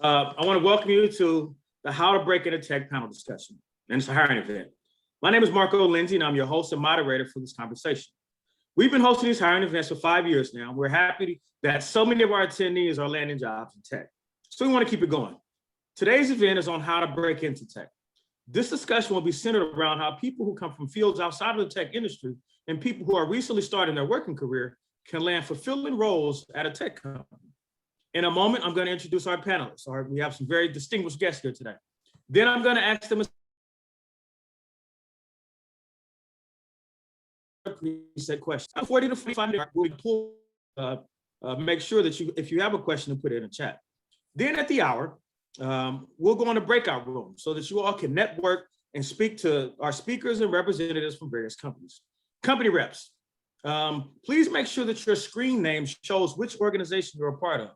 I want to welcome you to the How to Break Into Tech panel discussion, and it's a hiring event. My name is Marco Lindsay, and I'm your host and moderator for this conversation. We've been hosting these hiring events for 5 years now. We're happy that so many of our attendees are landing jobs in tech. So we want to keep it going. Today's event is on how to break into tech. This discussion will be centered around how people who come from fields outside of the tech industry and people who are recently starting their working career can land fulfilling roles at a tech company. In a moment, I'm going to introduce our panelists. We have some very distinguished guests here today. Then I'm going to ask them a preset question. 40 to 45 minutes, we'll pull, make sure that if you have a question, put it in the chat. Then at the hour, we'll go on a breakout room so that you all can network and speak to our speakers and representatives from various companies. Company reps, please make sure that your screen name shows which organization you're a part of.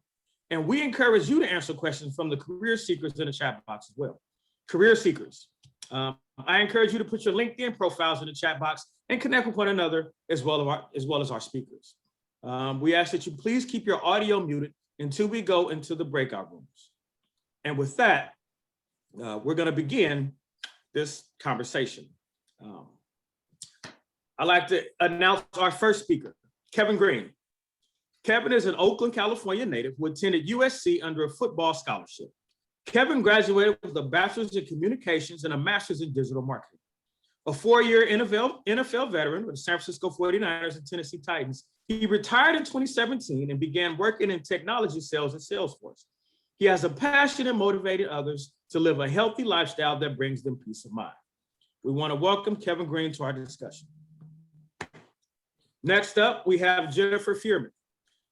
And we encourage you to answer questions from the career seekers in the chat box as well. Career seekers, I encourage you to put your LinkedIn profiles in the chat box and connect with one another as well as our speakers. We ask that you please keep your audio muted until we go into the breakout rooms. And with that, we're going to begin this conversation. I'd like to announce our first speaker, Kevin Green. Kevin is an Oakland, California native who attended USC under a football scholarship. Kevin graduated with a bachelor's in communications and a master's in digital marketing. A 4-year NFL veteran with the San Francisco 49ers and Tennessee Titans, he retired in 2017 and began working in technology sales at Salesforce. He has a passion in motivating others to live a healthy lifestyle that brings them peace of mind. We want to welcome Kevin Green to our discussion. Next up, we have Jennifer Fearman.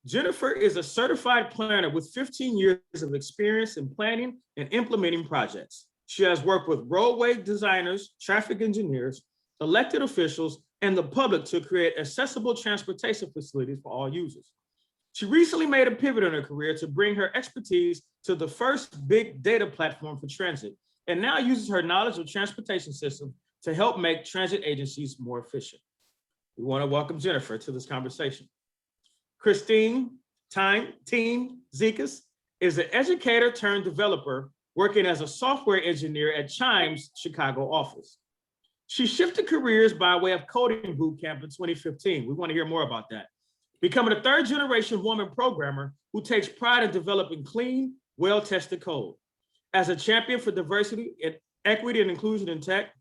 Jennifer is a certified planner with 15 years of experience in planning and implementing projects. She has worked with roadway designers, traffic engineers, elected officials, and the public to create accessible transportation facilities for all users. She recently made a pivot in her career to bring her expertise to the first big data platform for transit, and now uses her knowledge of transportation systems to help make transit agencies more efficient. We want to welcome Jennifer to this conversation. Christine Teen Zekas is an educator turned developer working as a software engineer at Chime's Chicago office. She shifted careers by way of coding bootcamp in 2015. We want to hear more about that. Becoming a third-generation woman programmer who takes pride in developing clean, well-tested code. As a champion for diversity, and equity, and inclusion in tech,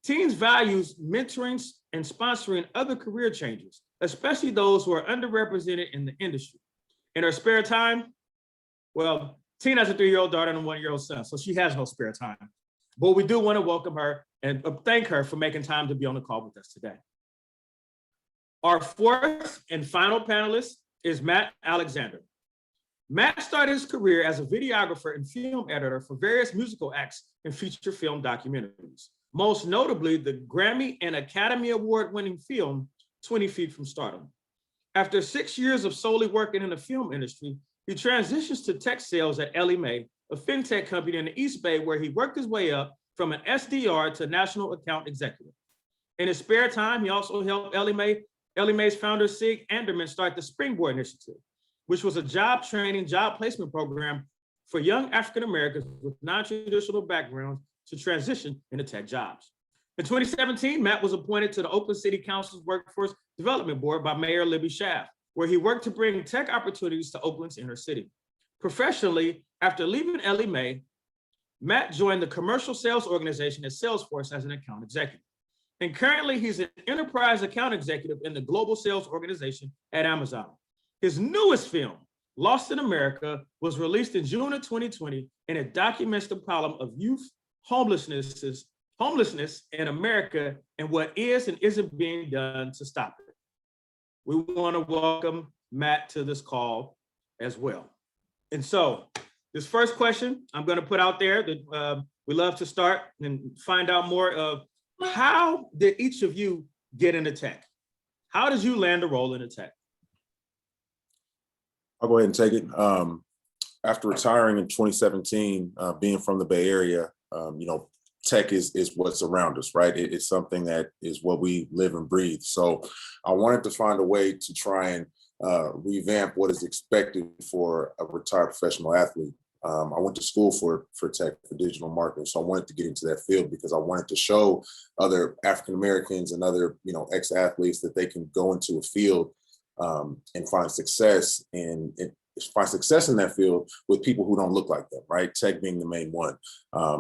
Teens values mentoring and sponsoring other career changes, especially those who are underrepresented in the industry. In her spare time, well, Teen has a 3-year-old daughter and a 1-year-old son, so she has no spare time. But we do want to welcome her and thank her for making time to be on the call with us today. Our fourth and final panelist is Matt Alexander. Matt started his career as a videographer and film editor for various musical acts and feature film documentaries, most notably the Grammy and Academy Award-winning film, 20 Feet from Stardom. After 6 years of solely working in the film industry, he transitions to tech sales at Ellie Mae, a fintech company in the East Bay, where he worked his way up from an SDR to national account executive. In his spare time, he also helped Ellie Mae's founder, Sig Anderman, start the Springboard Initiative, which was a job training, job placement program for young African Americans with non-traditional backgrounds to transition into tech jobs. In 2017, Matt was appointed to the Oakland City Council's Workforce Development Board by Mayor Libby Schaaf, where he worked to bring tech opportunities to Oakland's inner city. Professionally, after leaving Ellie Mae, Matt joined the commercial sales organization at Salesforce as an account executive. And currently, he's an enterprise account executive in the global sales organization at Amazon. His newest film, Lost in America, was released in June of 2020, and it documents the problem of youth homelessness in America and what is and isn't being done to stop it. We want to welcome Matt to this call as well. And so this first question I'm going to put out there that we love to start and find out more of: how did each of you get into tech? How did you land a role in tech? I'll go ahead and take it. After retiring in 2017, being from the Bay Area, tech is what's around us, right? It's something that is what we live and breathe. So I wanted to find a way to try and revamp what is expected for a retired professional athlete. I went to school for tech, for digital marketing. So I wanted to get into that field because I wanted to show other African Americans and other, ex-athletes that they can go into a field and find success and find success in that field with people who don't look like them, right? Tech being the main one.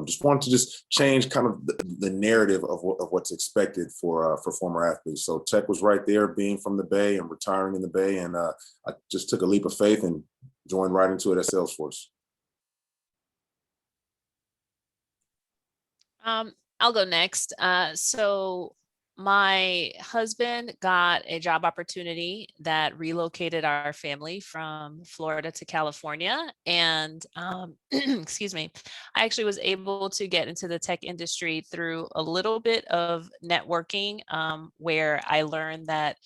Just wanted to just change kind of the narrative of what's expected for former athletes. So tech was right there, being from the Bay and retiring in the Bay, and I just took a leap of faith and joined right into it at Salesforce. I'll go next. So my husband got a job opportunity that relocated our family from Florida to California. And excuse me, I actually was able to get into the tech industry through a little bit of networking, where I learned that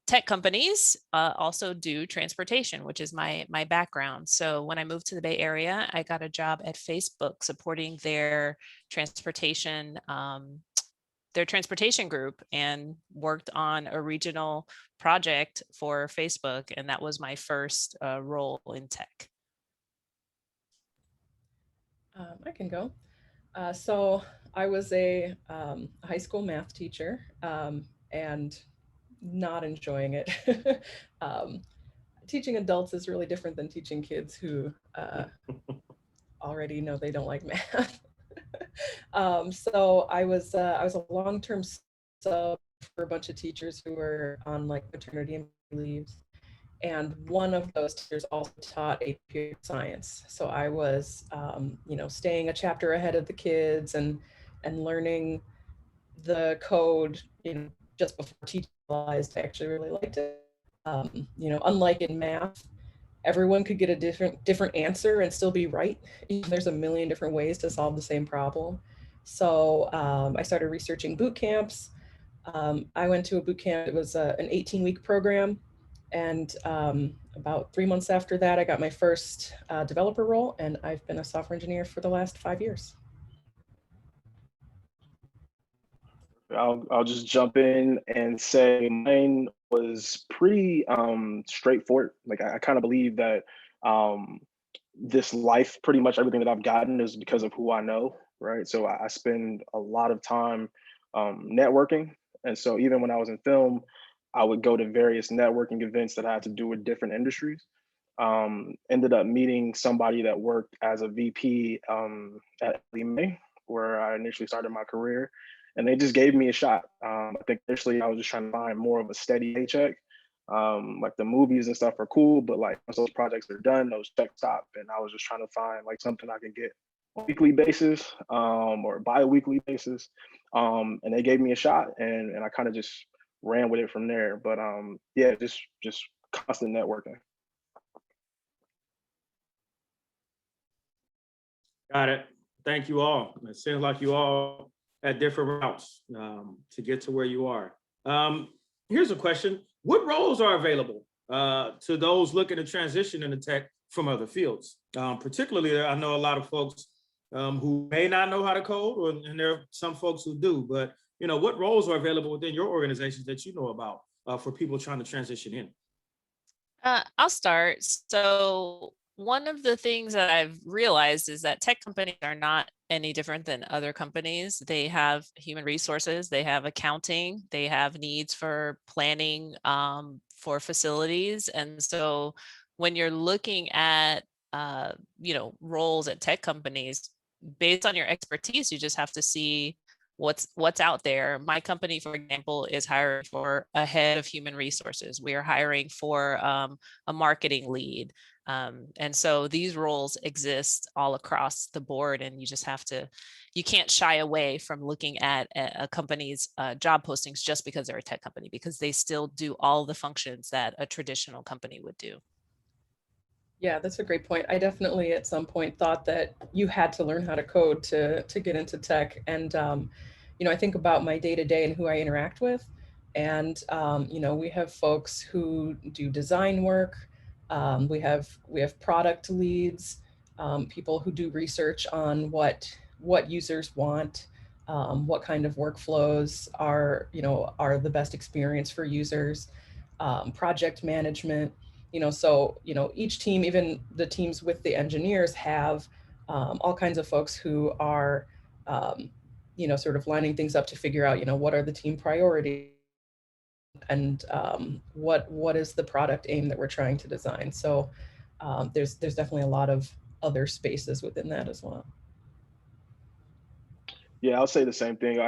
tech companies also do transportation, which is my background. So when I moved to the Bay Area, I got a job at Facebook supporting their transportation group, and worked on a regional project for Facebook. And that was my first role in tech. I can go. So I was a high school math teacher, and not enjoying it. Teaching adults is really different than teaching kids who already know they don't like math. So I was a long-term sub for a bunch of teachers who were on like maternity leaves, and one of those teachers also taught AP science. So I was, staying a chapter ahead of the kids and learning the code, just before teaching. I actually really liked it. Unlike in math, everyone could get a different answer and still be right. There's a million different ways to solve the same problem. So I started researching boot camps. I went to a boot camp. It was an 18-week program. And about 3 months after that, I got my first developer role, and I've been a software engineer for the last 5 years. I'll just jump in and say mine was pretty straightforward. Like I kind of believe that this life, pretty much everything that I've gotten is because of who I know, right? So I spend a lot of time networking. And so even when I was in film, I would go to various networking events that had to do with different industries. Ended up meeting somebody that worked as a VP at May, where I initially started my career. And they just gave me a shot. I think initially I was just trying to find more of a steady paycheck. Like the movies and stuff are cool, but like once those projects are done, those checks stop. And I was just trying to find like something I can get on a weekly basis or bi-weekly basis. And they gave me a shot, and I kind of just ran with it from there. But yeah, just constant networking. Got it. Thank you all. It seems like you all at different routes to get to where you are. Here's a question. What roles are available to those looking to transition into tech from other fields? Particularly, I know a lot of folks who may not know how to code, and there are some folks who do, but what roles are available within your organizations that you know about for people trying to transition in? I'll start. So one of the things that I've realized is that tech companies are not any different than other companies. They have human resources, they have accounting, they have needs for planning for facilities. And so when you're looking at roles at tech companies, based on your expertise, you just have to see what's out there. My company, for example, is hiring for a head of human resources. We are hiring for a marketing lead. And so these roles exist all across the board, and you can't shy away from looking at a company's job postings just because they're a tech company, because they still do all the functions that a traditional company would do. Yeah, that's a great point. I definitely at some point thought that you had to learn how to code to get into tech. And, I think about my day-to-day and who I interact with. And, we have folks who do design work. We have product leads, people who do research on what users want, what kind of workflows are the best experience for users, project management. So each team, even the teams with the engineers, have all kinds of folks who are sort of lining things up to figure out what are the team priorities and what is the product aim that we're trying to design. So there's definitely a lot of other spaces within that as well. Yeah, I'll say the same thing.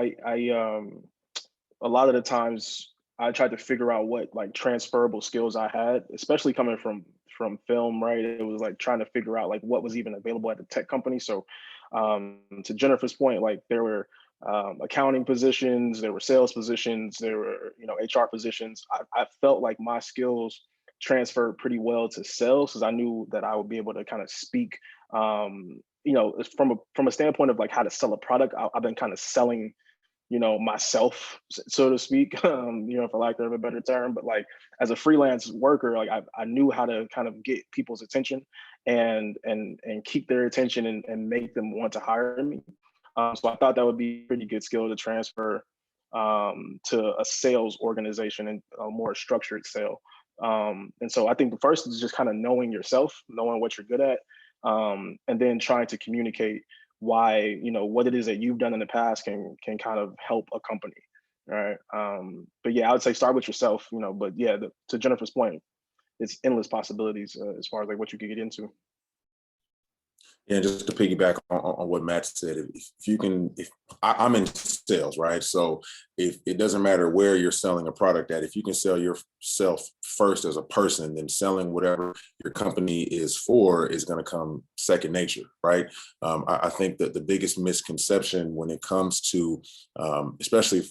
A lot of the times I tried to figure out what like transferable skills I had, especially coming from film, right? It was like trying to figure out like what was even available at the tech company. So to Jennifer's point, like there were accounting positions, there were sales positions, there were HR positions. I felt like my skills transferred pretty well to sales because I knew that I would be able to kind of speak from a standpoint of like how to sell a product. I've been kind of selling myself, so to speak, for lack of a better term. But like as a freelance worker, like I knew how to kind of get people's attention and keep their attention and make them want to hire me. So I thought that would be a pretty good skill to transfer to a sales organization and a more structured sale. And so I think the first is just kind of knowing yourself, knowing what you're good at, and then trying to communicate why what it is that you've done in the past can kind of help a company, right? But yeah, I would say start with yourself, but yeah, to Jennifer's point, it's endless possibilities as far as like what you could get into. Yeah, just to piggyback on what Matt said, if I'm in sales, right? So if it doesn't matter where you're selling a product at, if you can sell yourself first as a person, then selling whatever your company is for is going to come second nature, right? I think that the biggest misconception when it comes to, especially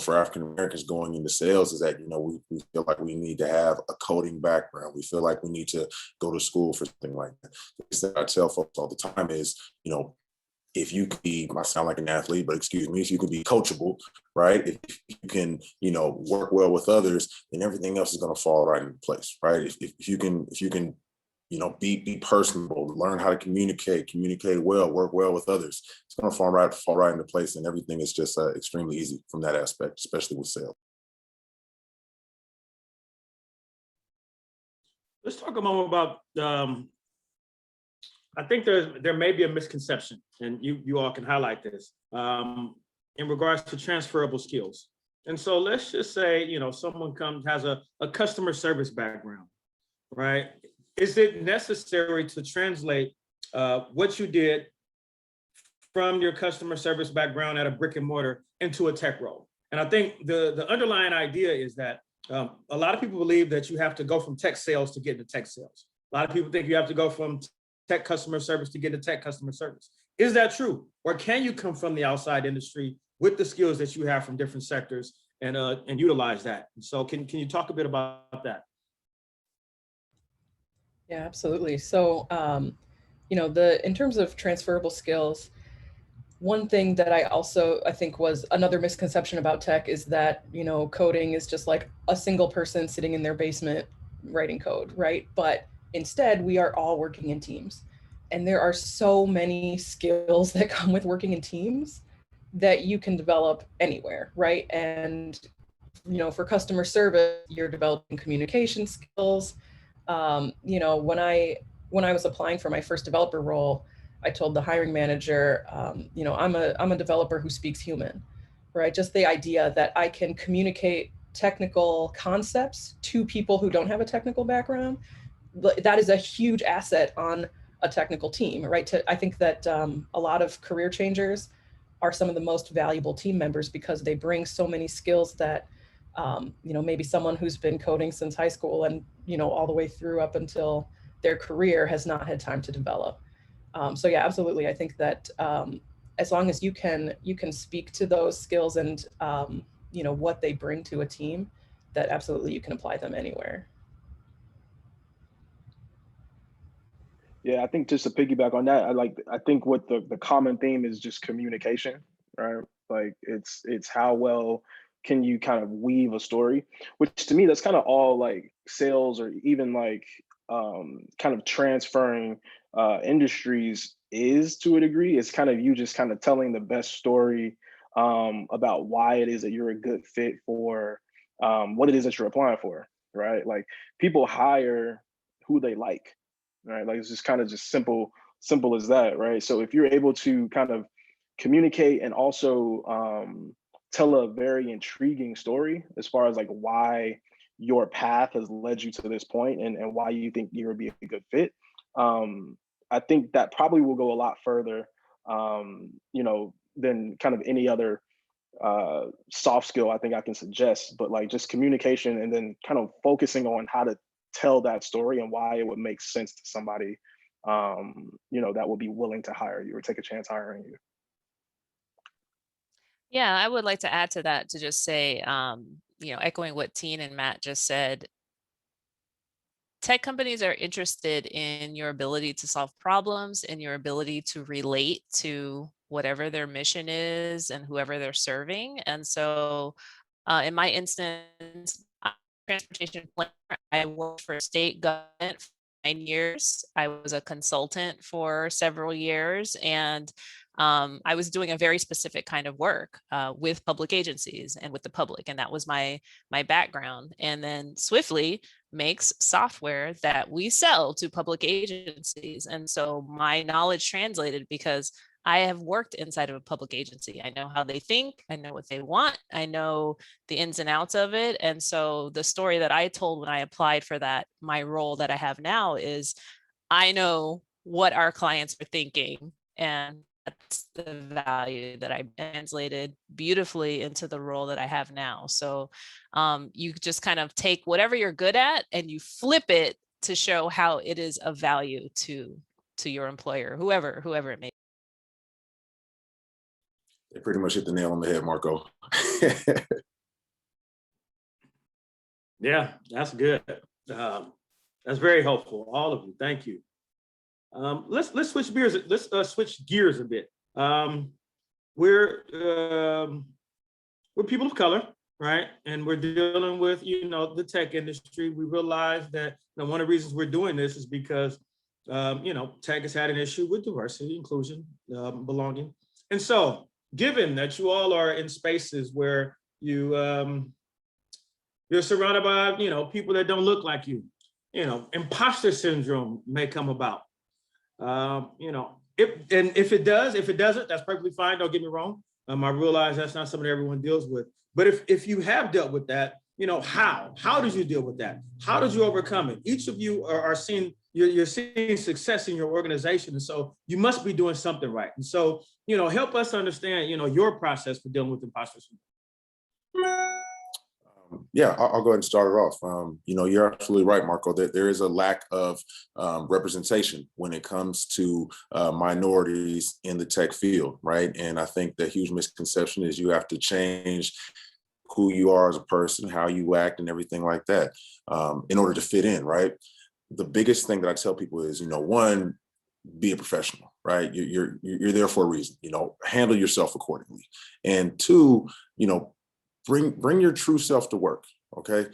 for African Americans going into sales is that, we feel like we need to have a coding background. We feel like we need to go to school for something like that. The thing I tell folks all the time is, if you can be, I sound like an athlete, but excuse me, if you can be coachable, right? If you can, work well with others, then everything else is going to fall right into place, right? If you can, be personable, learn how to communicate well, work well with others, it's going to fall right into place, and everything is just extremely easy from that aspect, especially with sales. Let's talk a moment about, I think there may be a misconception, and you all can highlight this, in regards to transferable skills. And so let's just say, someone has a customer service background, right? Is it necessary to translate what you did from your customer service background at a brick and mortar into a tech role? And I think the underlying idea is that a lot of people believe that you have to go from tech sales to get into tech sales. A lot of people think you have to go from tech customer service to get into tech customer service. Is that true? Or can you come from the outside industry with the skills that you have from different sectors and utilize that? So can you talk a bit about that? Yeah, absolutely. So, in terms of transferable skills, one thing that I think was another misconception about tech is that, coding is just like a single person sitting in their basement writing code, right? But instead, we are all working in teams. And there are so many skills that come with working in teams that you can develop anywhere, right? And, for customer service, you're developing communication skills. When I was applying for my first developer role, I told the hiring manager, I'm a developer who speaks human, right? Just the idea that I can communicate technical concepts to people who don't have a technical background, that is a huge asset on a technical team, right? I think that a lot of career changers are some of the most valuable team members because they bring so many skills that maybe someone who's been coding since high school and, all the way through up until their career has not had time to develop. So yeah, absolutely. I think that as long as you can speak to those skills and, what they bring to a team, that absolutely you can apply them anywhere. Yeah, I think just to piggyback on that, I think what the common theme is just communication, right? Like it's how well can you kind of weave a story, which to me that's kind of all like sales or even like kind of transferring industries is to a degree. It's kind of you just kind of telling the best story about why it is that you're a good fit for what it is that you're applying for, right? Like people hire who they like, right? Like it's just kind of just simple as that, right? So if you're able to kind of communicate and also tell a very intriguing story as far as like why your path has led you to this point and why you think you're gonna be a good fit, I think that probably will go a lot further, than kind of any other soft skill I think I can suggest. But like just communication and then kind of focusing on how to tell that story and why it would make sense to somebody, that would be willing to hire you or take a chance hiring you. Yeah, I would like to add to that to just say, echoing what Teen and Matt just said, tech companies are interested in your ability to solve problems and your ability to relate to whatever their mission is and whoever they're serving. And so, in my instance, transportation planner, I worked for state government for 9 years. I was a consultant for several years, and I was doing a very specific kind of work with public agencies and with the public, and that was my background. And then Swiftly makes software that we sell to public agencies, and so my knowledge translated because I have worked inside of a public agency. I know how they think, I know what they want, I know the ins and outs of it. And so the story that I told when I applied for that, my role that I have now is I know what our clients are thinking, and that's the value that I translated beautifully into the role that I have now. So you just kind of take whatever you're good at and you flip it to show how it is of value to your employer, whoever it may be. They pretty much hit the nail on the head, Marco. Yeah, that's good. That's very helpful, all of you. Thank you. Let's switch gears. Let's switch gears a bit. We're people of color, right? And we're dealing with the tech industry. We realize that one of the reasons we're doing this is because tech has had an issue with diversity, inclusion, belonging, and so given that you all are in spaces where you're surrounded by people that don't look like you, imposter syndrome may come about. If it doesn't, that's perfectly fine. Don't get me wrong. I realize that's not something everyone deals with. But if you have dealt with that, how did you deal with that? How did you overcome it? Each of you are seeing you're seeing success in your organization, and so you must be doing something right. And so help us understand your process for dealing with imposter syndrome. Yeah, I'll go ahead and start it off. You're absolutely right, Marco, that there is a lack of representation when it comes to minorities in the tech field, right? And I think the huge misconception is you have to change who you are as a person, how you act, and everything like that in order to fit in, right? The biggest thing that I tell people is, one, be a professional, right? You're there for a reason. Handle yourself accordingly, and two, bring your true self to work. Okay.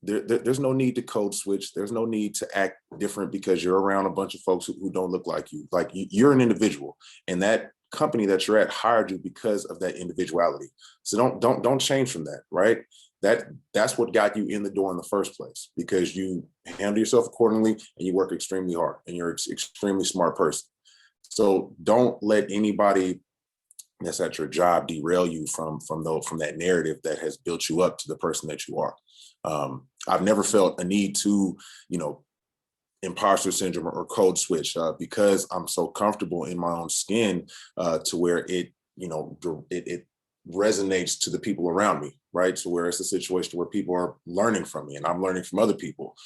There's no need to code switch. There's no need to act different because you're around a bunch of folks who don't look like you. Like you're an individual, and that company that you're at hired you because of that individuality. So don't change from that, right? That's what got you in the door in the first place, because you handle yourself accordingly and you work extremely hard and you're an extremely smart person. So don't let anybody that's at your job derail you from that narrative that has built you up to the person that you are. I've never felt a need to, imposter syndrome or code switch because I'm so comfortable in my own skin to where it resonates to the people around me, right? So where it's a situation where people are learning from me and I'm learning from other people.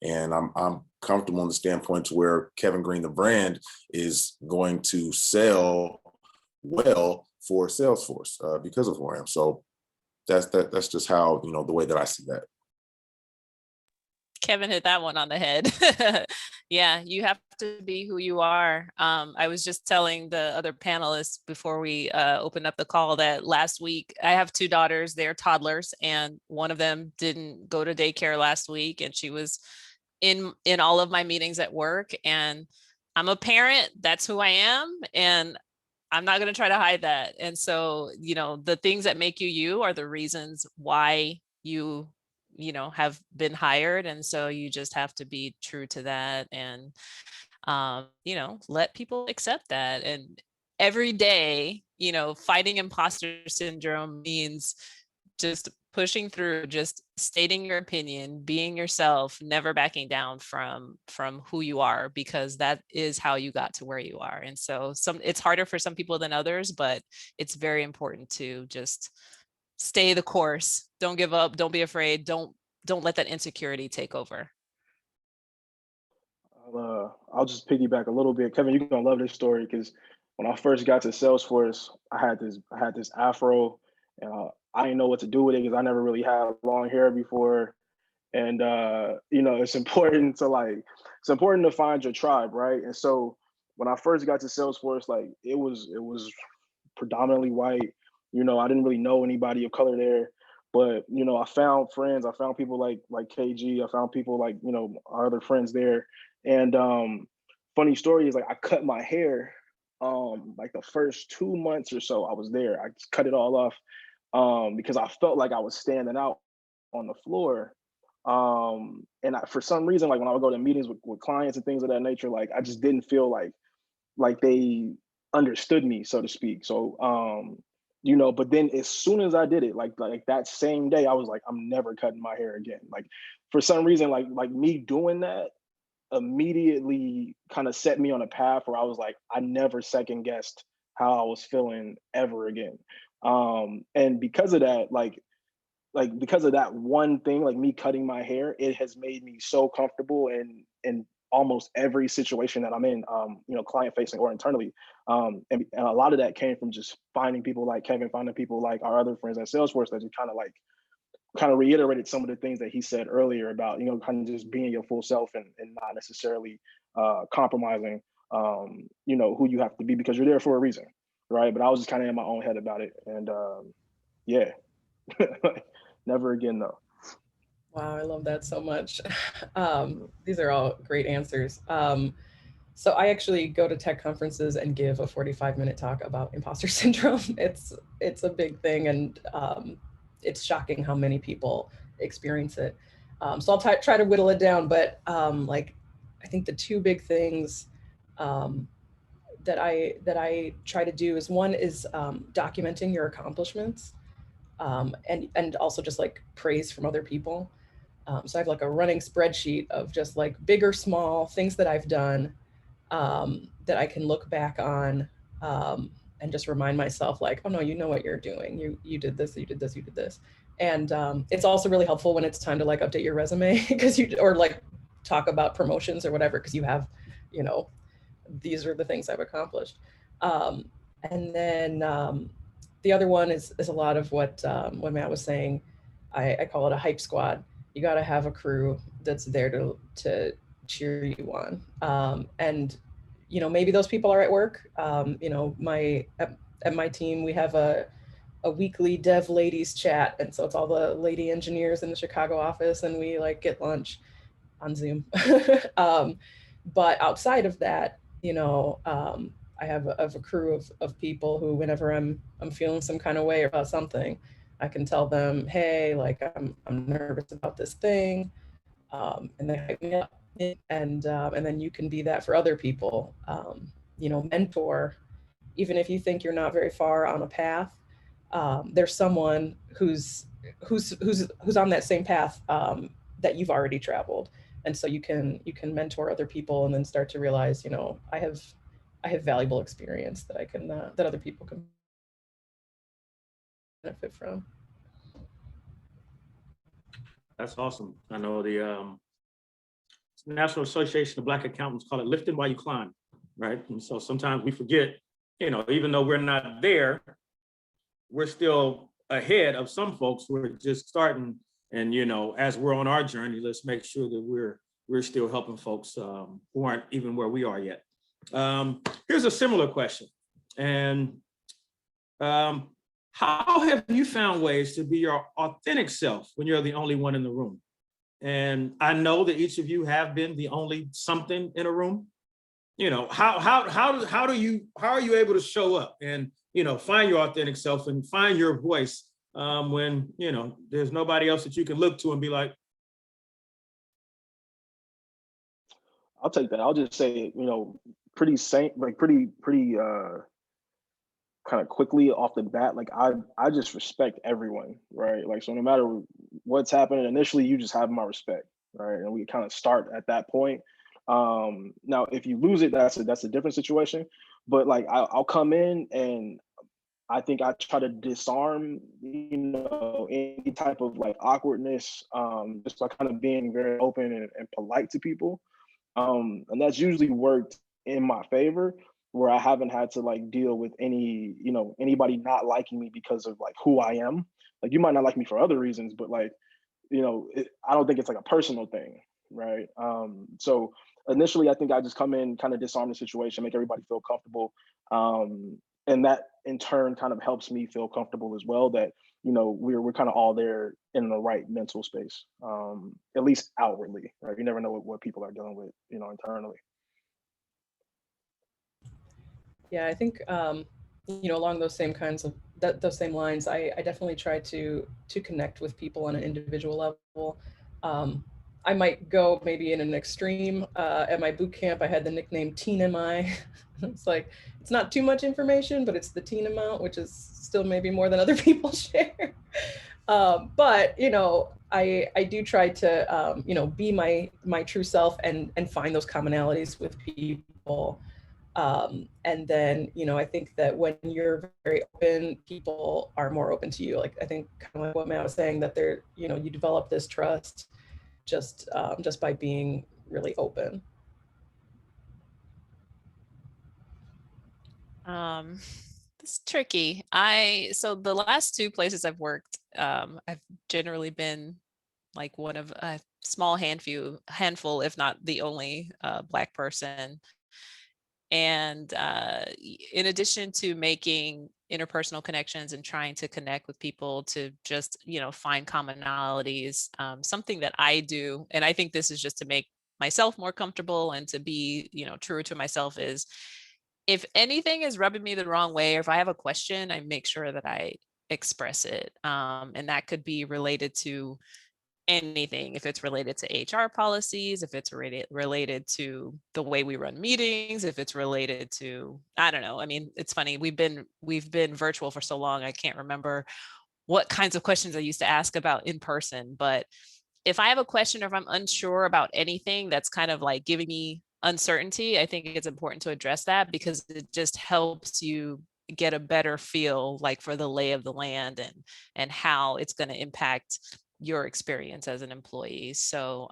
And I'm comfortable in the standpoint to where Kevin Green, the brand, is going to sell well for Salesforce because of who I am. So that's just how, the way that I see that. Kevin hit that one on the head. Yeah, you have to be who you are. I was just telling the other panelists before we opened up the call that last week, I have 2 daughters, they're toddlers, and one of them didn't go to daycare last week, and she was in all of my meetings at work. And I'm a parent, that's who I am, and I'm not going to try to hide that. And so, the things that make you are the reasons why you you know, have been hired. And so you just have to be true to that and, you know, let people accept that. And every day, you know, fighting imposter syndrome means just pushing through, just stating your opinion, being yourself, never backing down from who you are, because that is how you got to where you are. And so it's harder for some people than others, but it's very important to just stay the course. Don't give up, don't be afraid, don't let that insecurity take over. I'll just piggyback a little bit. Kevin, you're gonna love this story because when I first got to Salesforce, I had this afro. I didn't know what to do with it because I never really had long hair before. And you know, it's important to find your tribe, right? And so when I first got to Salesforce, like it was predominantly white. You know, I didn't really know anybody of color there. But you know, I found friends. I found people like KG. I found people like, you know, our other friends there. And funny story is like I cut my hair like the first 2 months or so I was there. I just cut it all off because I felt like I was standing out on the floor. For some reason, like when I would go to meetings with clients and things of that nature, like I just didn't feel like they understood me, so to speak. So you know, but then as soon as I did it, like that same day, I was like, I'm never cutting my hair again. Like for some reason, like me doing that immediately kind of set me on a path where I was like, I never second guessed how I was feeling ever again. And because of that, like because of that one thing, like me cutting my hair, it has made me so comfortable in almost every situation that I'm in, you know, client facing or internally. And a lot of that came from just finding people like Kevin, finding people like our other friends at Salesforce that just kind of reiterated some of the things that he said earlier about, you know, kind of just being your full self and not necessarily compromising, you know, who you have to be because you're there for a reason, right? But I was just kind of in my own head about it. And yeah, never again though. Wow, I love that so much. These are all great answers. So I actually go to tech conferences and give a 45-minute talk about imposter syndrome. It's a big thing, and it's shocking how many people experience it. So I'll try to whittle it down, but like I think the two big things that I try to do is one is documenting your accomplishments, and also just like praise from other people. So I have like a running spreadsheet of just like big or small things that I've done that I can look back on and just remind myself like, oh no, you know what you're doing. You did this, you did this, you did this. And it's also really helpful when it's time to like update your resume because or like talk about promotions or whatever, because you have, you know, these are the things I've accomplished. And then the other one is a lot of what Matt was saying. I call it a hype squad. You got to have a crew that's there to cheer you on. And, you know, maybe those people are at work. You know, at my team, we have a weekly dev ladies chat. And so it's all the lady engineers in the Chicago office, and we like get lunch on Zoom. But outside of that, you know, I have a crew of people who, whenever I'm feeling some kind of way about something, I can tell them, hey, like I'm nervous about this thing, and they hype me up. And then you can be that for other people. You know, mentor, even if you think you're not very far on a path, there's someone who's on that same path that you've already traveled, and so you can mentor other people, and then start to realize, you know, I have valuable experience that I can that other people can benefit from. That's awesome. I know the National Association of Black Accountants call it lifting while you climb, right? And so sometimes we forget, you know, even though we're not there, we're still ahead of some folks who are just starting. And, you know, as we're on our journey, let's make sure that we're still helping folks who aren't even where we are yet. Here's a similar question. And how have you found ways to be your authentic self when you're the only one in the room? And I know that each of you have been the only something in a room. You know, how are you able to show up and, you know, find your authentic self and find your voice when, you know, there's nobody else that you can look to and be like, I'll take that. I'll just say, you know, pretty sane, like pretty kind of quickly off the bat, like I just respect everyone, right? Like, so no matter what's happening, initially you just have my respect, right? And we kind of start at that point. Now if you lose it, that's a different situation. But like I'll come in and I think I try to disarm, you know, any type of like awkwardness, just by kind of being very open and polite to people. And that's usually worked in my favor, where I haven't had to like deal with any, you know, anybody not liking me because of like who I am. Like, you might not like me for other reasons, but like, you know, I don't think it's like a personal thing, right? So initially, I think I just come in, kind of disarm the situation, make everybody feel comfortable, and that in turn kind of helps me feel comfortable as well. That, you know, we're kind of all there in the right mental space, at least outwardly, right? You never know what people are dealing with, you know, internally. Yeah, I think you know, along those same kinds of those same lines, I definitely try to connect with people on an individual level. Um, I might go maybe in an extreme. At my boot camp, I had the nickname Teen MI. It's like, it's not too much information, but it's the teen amount, which is still maybe more than other people share. But you know, I do try to you know, be my true self and find those commonalities with people. And then, you know, I think that when you're very open, people are more open to you. Like, I think kind of like what Matt was saying, that they're, you know, you develop this trust just by being really open. Um, it's tricky. So the last two places I've worked, I've generally been like one of a small handful, if not the only Black person. And in addition to making interpersonal connections and trying to connect with people to just, you know, find commonalities, something that I do, and I think this is just to make myself more comfortable and to be, you know, truer to myself, is if anything is rubbing me the wrong way, or if I have a question, I make sure that I express it. And that could be related to anything, if it's related to HR policies, if it's related to the way we run meetings, if it's related to, I don't know. I mean, it's funny, we've been virtual for so long, I can't remember what kinds of questions I used to ask about in person. But if I have a question, or if I'm unsure about anything that's kind of like giving me uncertainty, I think it's important to address that, because it just helps you get a better feel like for the lay of the land and how it's going to impact your experience as an employee. So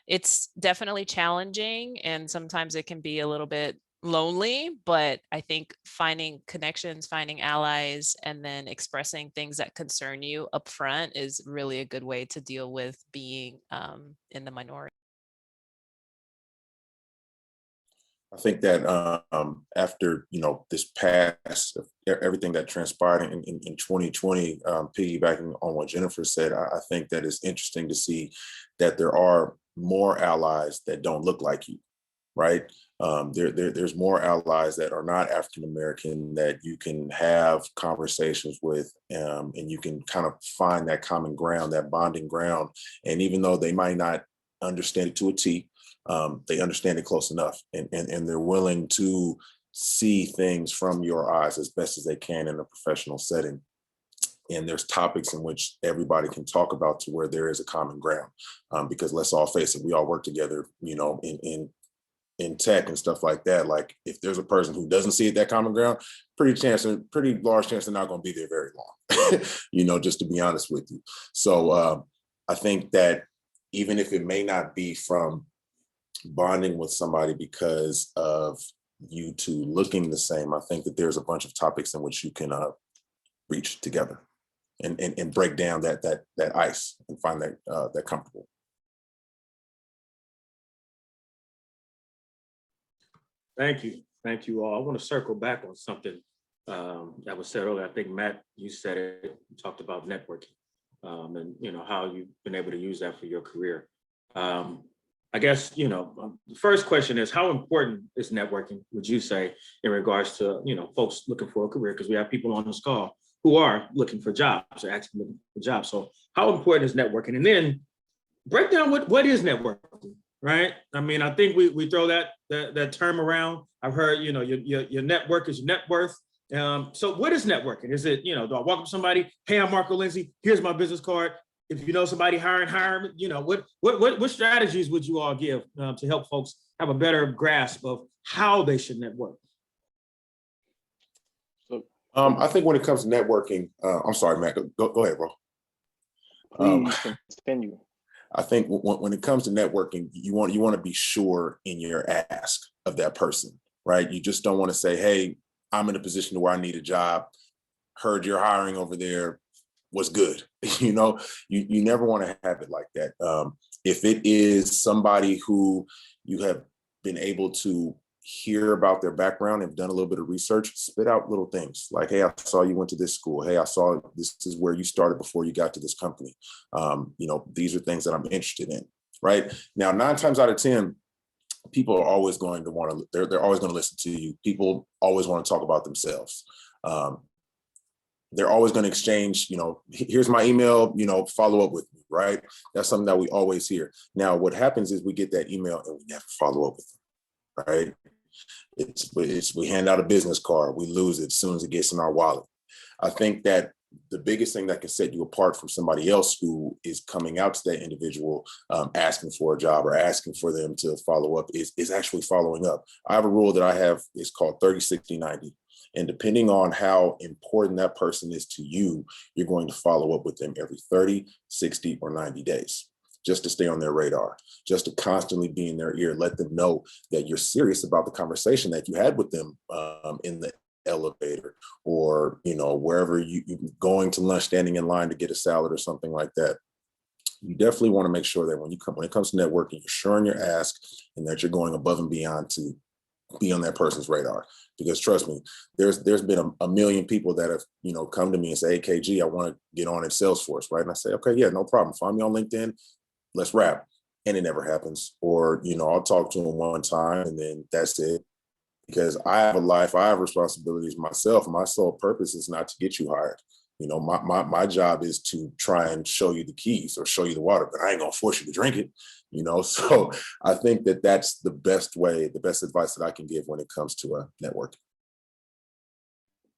it's definitely challenging, and sometimes it can be a little bit lonely, but I think finding connections, finding allies, and then expressing things that concern you up front is really a good way to deal with being in the minority. I think that after, you know, this past everything that transpired in 2020, piggybacking on what Jennifer said, I think that it's interesting to see that there are more allies that don't look like you, right? There's more allies that are not African American that you can have conversations with, and you can kind of find that common ground, that bonding ground. And even though they might not understand it to a T, they understand it close enough, and they're willing to see things from your eyes as best as they can in a professional setting. And there's topics in which everybody can talk about to where there is a common ground, because let's all face it, we all work together, you know, in tech and stuff like that. Like, if there's a person who doesn't see it, that common ground, pretty large chance they're not going to be there very long, you know, just to be honest with you. So I think that even if it may not be from bonding with somebody because of you two looking the same, I think that there's a bunch of topics in which you can reach together and break down that ice and find that comfortable. thank you all. I want to circle back on something that was said earlier. I think Matt, you said it, you talked about networking, and you know how you've been able to use that for your career. I guess, you know, the first question is, how important is networking, would you say, in regards to, you know, folks looking for a career? Because we have people on this call who are looking for jobs or actually looking for jobs. So how important is networking? And then break down what is networking, right? I mean, I think we throw that term around. I've heard, your network is your net worth. So what is networking? Is it, do I walk up to somebody, hey, I'm Marco Lindsay, here's my business card. If you know somebody hiring, what strategies would you all give to help folks have a better grasp of how they should network? So I think when it comes to networking, I'm sorry, Matt, go ahead, bro. please continue. I think when it comes to networking, you want to be sure in your ask of that person, right? You just don't want to say, hey, I'm in a position where I need a job. Heard you're hiring over there. Was good. You never want to have it like that. If it is somebody who you have been able to hear about their background and done a little bit of research, spit out little things like, hey, I saw you went to this school. Hey, I saw this is where you started before you got to this company. These are things that I'm interested in. Right now, 9 times out of 10, people are always going to want to, they're always going to listen to you. People always want to talk about themselves. They're always going to exchange, here's my email, follow up with me, right? That's something that we always hear. Now, what happens is we get that email and we never follow up with them, right? We hand out a business card, we lose it as soon as it gets in our wallet. I think that the biggest thing that can set you apart from somebody else who is coming out to that individual, asking for a job or asking for them to follow up is actually following up. I have a rule that I have, it's called 30, 60, 90. And depending on how important that person is to you, you're going to follow up with them every 30, 60, or 90 days, just to stay on their radar, just to constantly be in their ear, let them know that you're serious about the conversation that you had with them in the elevator or, wherever you going to lunch, standing in line to get a salad or something like that. You definitely want to make sure that when it comes to networking, you're sure in your ask and that you're going above and beyond to be on that person's radar. Because trust me, there's been a million people that have, come to me and say, hey, KG, I want to get on in Salesforce, right? And I say, okay, yeah, no problem. Find me on LinkedIn. Let's wrap. And it never happens. Or, I'll talk to them one time and then that's it. Because I have a life, I have responsibilities myself. My sole purpose is not to get you hired. My job is to try and show you the keys or show you the water, but I ain't gonna force you to drink it. So I think that that's the best way, the best advice that I can give when it comes to networking.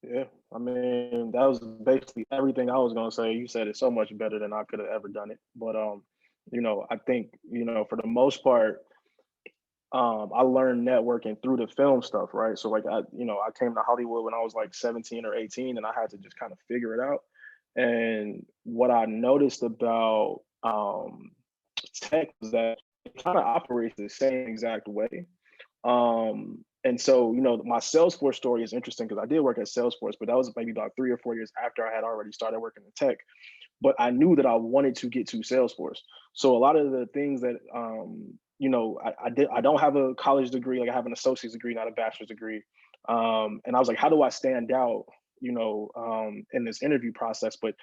Yeah, I mean, that was basically everything I was gonna say. You said it so much better than I could have ever done it. But I think, for the most part, I learned networking through the film stuff, right? So I came to Hollywood when I was like 17 or 18 and I had to just kind of figure it out. And what I noticed about tech was that it kind of operates the same exact way. And so, my Salesforce story is interesting because I did work at Salesforce, but that was maybe about 3 or 4 years after I had already started working in tech. But I knew that I wanted to get to Salesforce. So a lot of the things that, I don't have a college degree, like I have an associate's degree, not a bachelor's degree. And I was like, how do I stand out, in this interview process? But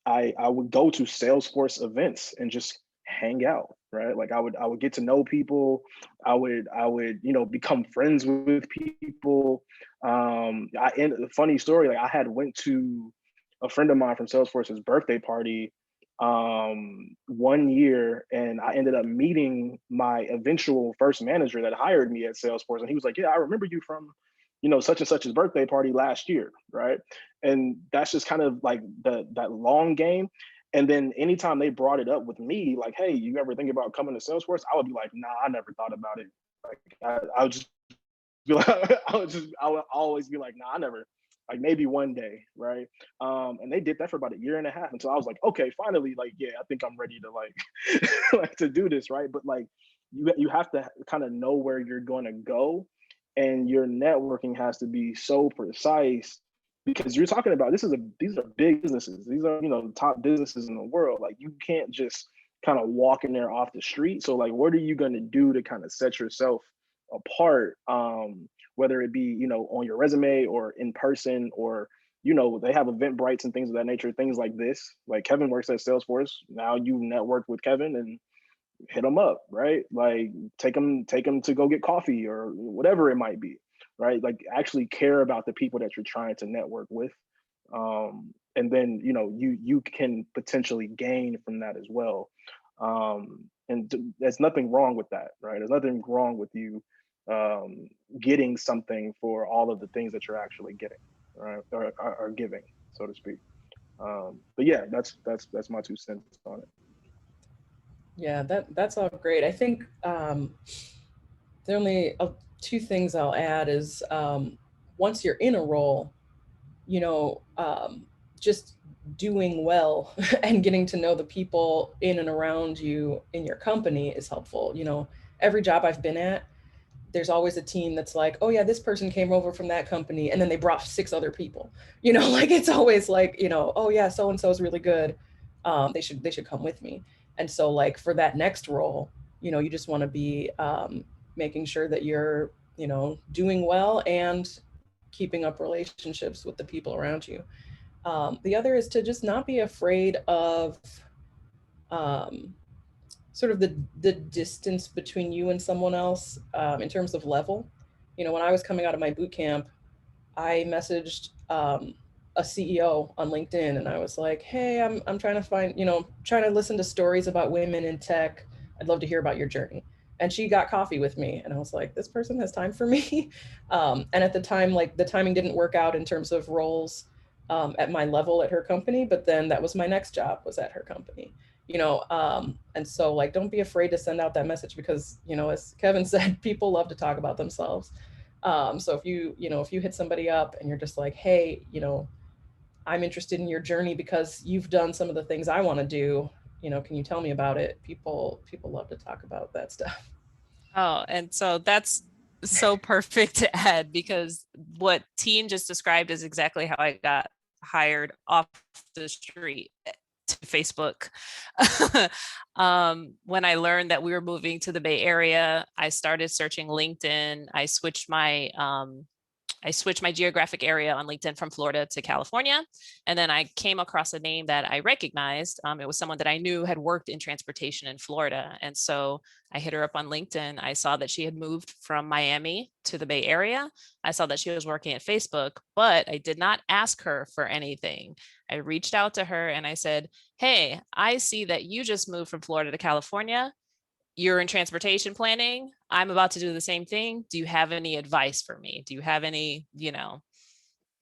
I would go to Salesforce events and just hang out, right? Like I would get to know people. I would become friends with people. The funny story, like I had went to a friend of mine from Salesforce's birthday party 1 year, and I ended up meeting my eventual first manager that hired me at Salesforce, and he was like, yeah, I remember you from such and such's birthday party last year, right? And that's just kind of like that long game. And then anytime they brought it up with me, like, hey, you ever think about coming to Salesforce? I would be like, nah, I never thought about it. Like I would just be like, I would always be like, nah, I never, like maybe one day, right? And they did that for about 1.5 years until I was like, okay, finally, like, yeah, I think I'm ready to like to do this, right? But like you have to kind of know where you're going to go, and your networking has to be so precise because you're talking about these are big businesses. These are top businesses in the world. Like you can't just kind of walk in there off the street. So like, what are you going to do to kind of set yourself apart? Whether it be on your resume or in person, or they have Eventbrites and things of that nature. Things like this. Like Kevin works at Salesforce. Now you network with Kevin and hit them up, right? Like take them to go get coffee or whatever it might be, right? Like actually care about the people that you're trying to network with. And then, you know, you can potentially gain from that as well. There's nothing wrong with that, right? There's nothing wrong with you getting something for all of the things that you're actually getting, right? Or giving, so to speak. But yeah, that's my 2 cents on it. Yeah, that's all great. I think the only 2 things I'll add is once you're in a role, you know, just doing well and getting to know the people in and around you in your company is helpful. You know, every job I've been at, there's always a team that's like, oh yeah, this person came over from that company and then they brought 6 other people. You know, like it's always like, you know, oh yeah, so and so is really good. They should come with me. And so like for that next role, you know, you just want to be making sure that you're, you know, doing well and keeping up relationships with the people around you. The other is to just not be afraid of sort of the distance between you and someone else in terms of level. You know, when I was coming out of my boot camp, I messaged a CEO on LinkedIn and I was like, hey, I'm trying to find, you know, trying to listen to stories about women in tech. I'd love to hear about your journey. And she got coffee with me and I was like, this person has time for me. And at the time, like the timing didn't work out in terms of roles at my level at her company, but then that was my next job was at her company, you know? And so like, don't be afraid to send out that message because, you know, as Kevin said, people love to talk about themselves. So if you hit somebody up and you're just like, hey, you know, I'm interested in your journey because you've done some of the things I want to do, you know, can you tell me about it? People love to talk about that stuff. Oh, and so that's so perfect to add because what Teen just described is exactly how I got hired off the street to Facebook. When I learned that we were moving to the Bay Area, I started searching LinkedIn. I switched my geographic area on LinkedIn from Florida to California. And then I came across a name that I recognized. It was someone that I knew had worked in transportation in Florida. And so I hit her up on LinkedIn. I saw that she had moved from Miami to the Bay Area. I saw that she was working at Facebook, but I did not ask her for anything. I reached out to her and I said, hey, I see that you just moved from Florida to California. You're in transportation planning. I'm about to do the same thing. Do you have any advice for me? Do you have any, you know,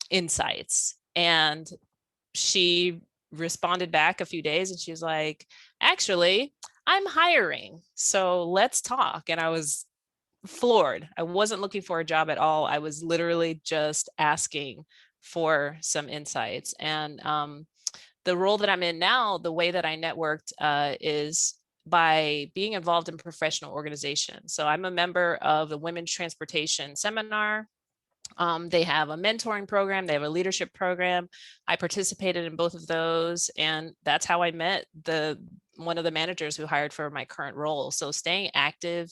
insights? And she responded back a few days and she was like, actually, I'm hiring. So let's talk. And I was floored. I wasn't looking for a job at all. I was literally just asking for some insights. And the role that I'm in now, the way that I networked is by being involved in professional organizations. So I'm a member of the Women's Transportation Seminar. They have a mentoring program, they have a leadership program. I participated in both of those, and that's how I met one of the managers who hired for my current role. So staying active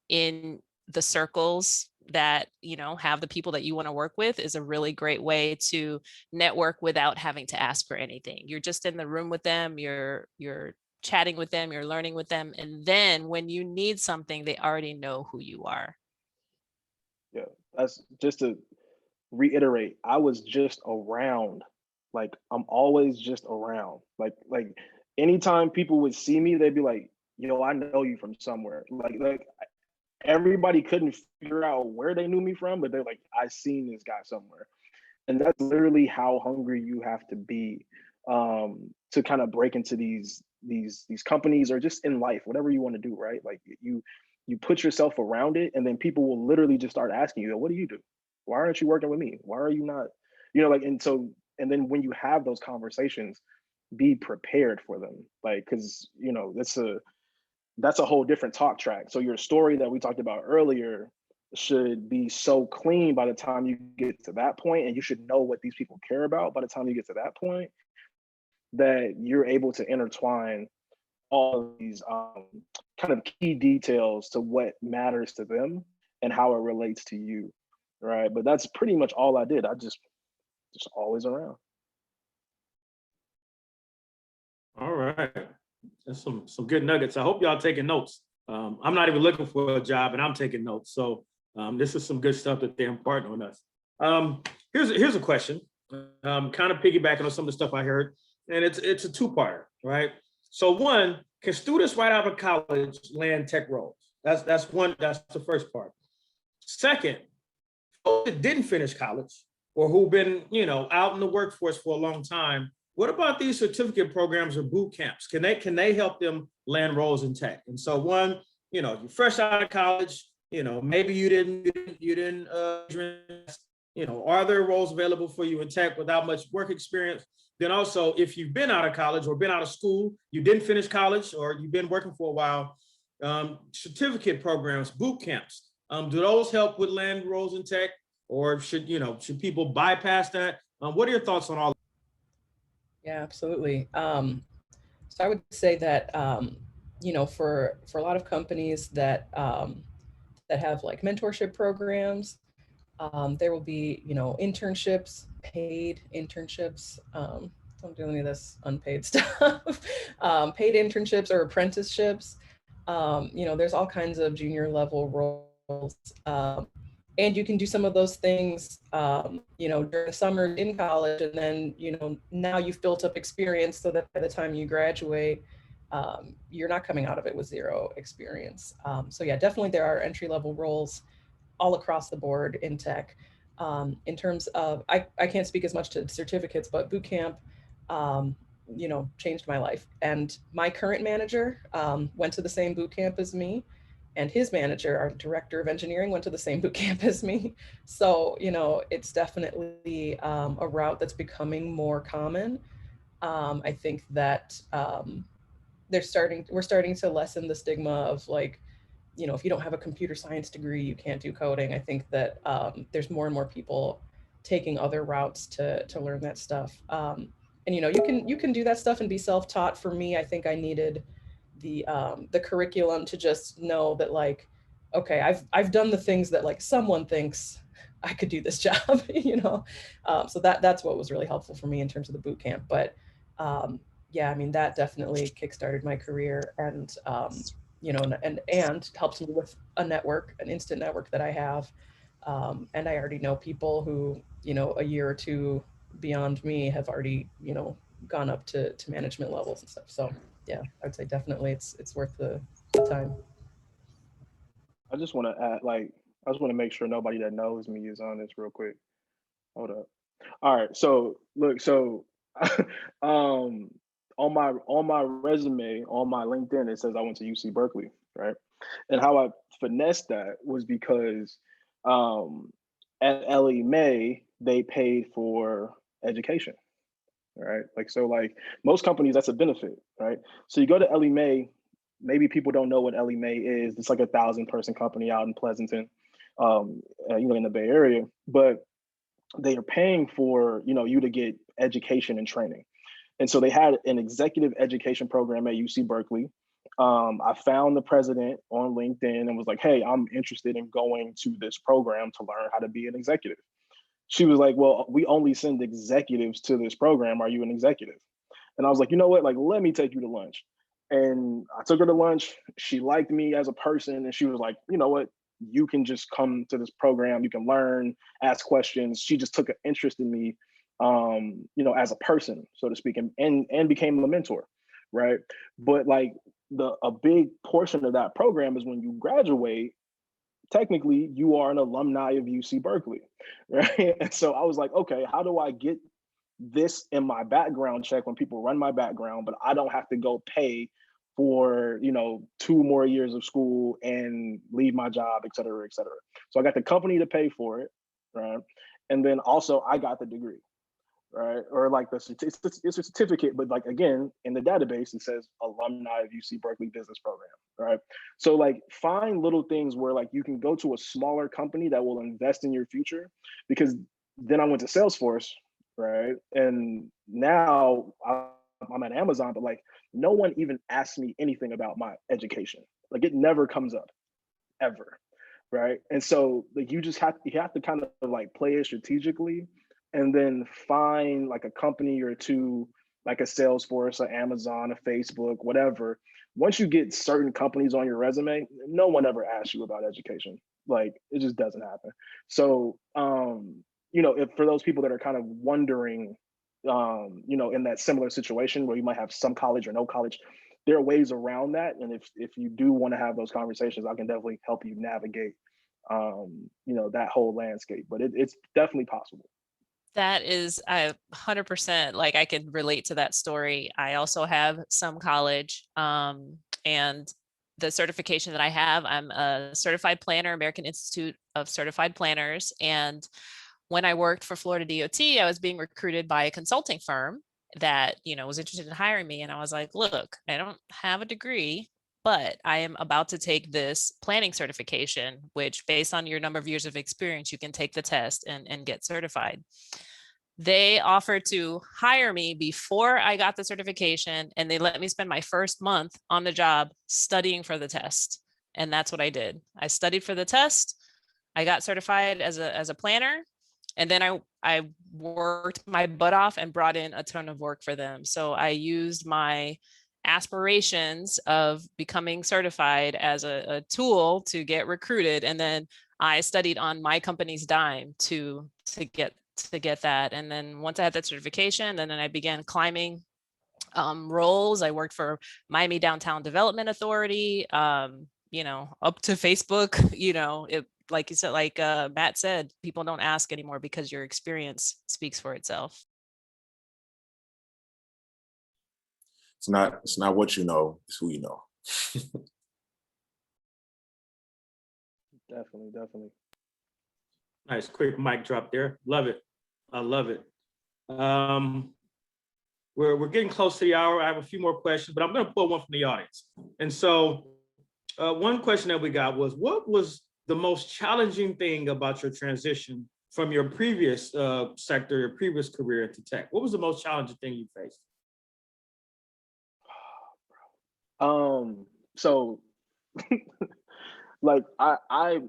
in the circles that, you know, have the people that you want to work with is a really great way to network without having to ask for anything. You're just in the room with them, you're chatting with them, you're learning with them. And then when you need something, they already know who you are. Yeah, that's just to reiterate. I was just around. Like I'm always just around. Like anytime people would see me, they'd be like, "Yo, I know you from somewhere." Like everybody couldn't figure out where they knew me from, but they're like, "I seen this guy somewhere." And that's literally how hungry you have to be to kind of break into these companies or just in life, whatever you want to do, right? Like you put yourself around it, and then people will literally just start asking you, "What do you do? Why aren't you working with me? Why are you not?" You know, like, and then when you have those conversations, be prepared for them, like, because you know that's a whole different talk track. So your story that we talked about earlier should be so clean by the time you get to that point, and you should know what these people care about by the time you get to that point, that you're able to intertwine all of these kind of key details to what matters to them and how it relates to you, right? But that's pretty much all I did. I just always around. All right. That's some good nuggets. I hope y'all taking notes. I'm not even looking for a job and I'm taking notes. So this is some good stuff that they're imparting on us. Here's a question. kind of piggybacking on some of the stuff I heard, and it's a two-parter, right? So one, can students right out of college land tech roles? That's one. That's the first part. Second, folks that didn't finish college or who've been, out in the workforce for a long time, what about these certificate programs or boot camps? Can they help them land roles in tech? And so one, you're fresh out of college, maybe you didn't are there roles available for you in tech without much work experience? Then also, if you've been out of college or been out of school, you didn't finish college or you've been working for a while, certificate programs, boot camps, do those help with land roles in tech, or should people bypass that? What are your thoughts on all? Yeah, absolutely. So I would say that for a lot of companies that that have like mentorship programs, there will be internships, paid internships. Don't do any of this unpaid stuff. Paid internships or apprenticeships. There's all kinds of junior level roles. And you can do some of those things, during the summer in college, and then, now you've built up experience so that by the time you graduate, you're not coming out of it with zero experience. So yeah, definitely there are entry level roles all across the board in tech. In terms of, I can't speak as much to certificates, but boot camp, changed my life. And my current manager went to the same boot camp as me. And his manager, our director of engineering, went to the same boot camp as me. So, it's definitely a route that's becoming more common. I think that we're starting to lessen the stigma of like, if you don't have a computer science degree, you can't do coding. I think that there's more and more people taking other routes to learn that stuff. And you can do that stuff and be self-taught. For me, I think I needed the curriculum to just know that like, okay, I've done the things that like someone thinks I could do this job, so that's what was really helpful for me in terms of the boot camp. But yeah, I mean, that definitely kickstarted my career and and helped me with an instant network that I have. And I already know people who, a year or two beyond me have already, gone up to management levels and stuff. So yeah, I'd say definitely it's worth the time. I just want to add, like, I just want to make sure nobody that knows me is on this real quick. Hold up. All right. So look, so um on my resume, on my LinkedIn, it says I went to UC Berkeley, right? And how I finessed that was because um at Ellie Mae, they paid for education, right? Like most companies, that's a benefit, right? So you go to Ellie Mae, maybe people don't know what Ellie Mae is. It's like 1,000-person company out in Pleasanton, in the Bay Area, but they are paying for, you to get education and training. And so they had an executive education program at UC Berkeley. I found the president on LinkedIn and was like, hey, I'm interested in going to this program to learn how to be an executive. She was like, well, we only send executives to this program. Are you an executive? And I was like, you know what? Like, let me take you to lunch. And I took her to lunch. She liked me as a person. And she was like, you know what? You can just come to this program. You can learn, ask questions. She just took an interest in me, as a person, so to speak, and became a mentor, right? But like a big portion of that program is when you graduate, technically you are an alumni of UC Berkeley, right? And so I was like, okay, how do I get this in my background check when people run my background, but I don't have to go pay for 2 more years of school and leave my job, et cetera, et cetera. So I got the company to pay for it, right? And then also I got the degree, right? Or like it's a certificate, but like again, in the database, it says alumni of UC Berkeley business program, right? So like find little things where like you can go to a smaller company that will invest in your future, because then I went to Salesforce, right? And now I'm at Amazon, but like no one even asks me anything about my education. Like it never comes up ever, right? And so like you have to kind of like play it strategically, and then find like a company or two, like a Salesforce, a Amazon, a Facebook, whatever. Once you get certain companies on your resume, no one ever asks you about education. Like it just doesn't happen. So if for those people that are kind of wondering, in that similar situation where you might have some college or no college, there are ways around that. And if you do want to have those conversations, I can definitely help you navigate, that whole landscape. But it's definitely possible. That is 100%, like I can relate to that story. I also have some college, and the certification that I have, I'm a certified planner, American Institute of Certified Planners. And when I worked for Florida DOT, I was being recruited by a consulting firm that, was interested in hiring me. And I was like, look, I don't have a degree, but I am about to take this planning certification, which based on your number of years of experience, you can take the test and get certified. They offered to hire me before I got the certification, and they let me spend my first month on the job studying for the test. And that's what I did. I studied for the test. I got certified as a planner, and then I worked my butt off and brought in a ton of work for them. So I used my aspirations of becoming certified as a tool to get recruited, and then I studied on my company's dime to get that. And then once I had that certification, then I began climbing roles. I worked for Miami Downtown Development Authority, up to Facebook. It, like you said, like Matt said, people don't ask anymore because your experience speaks for itself. It's not what you know, it's who you know. Definitely. Nice, quick mic drop there. Love it. I love it. We're getting close to the hour. I have a few more questions, but I'm going to pull one from the audience. And so one question that we got was, what was the most challenging thing about your transition from your previous sector, your previous career into tech? What was the most challenging thing you faced? So like I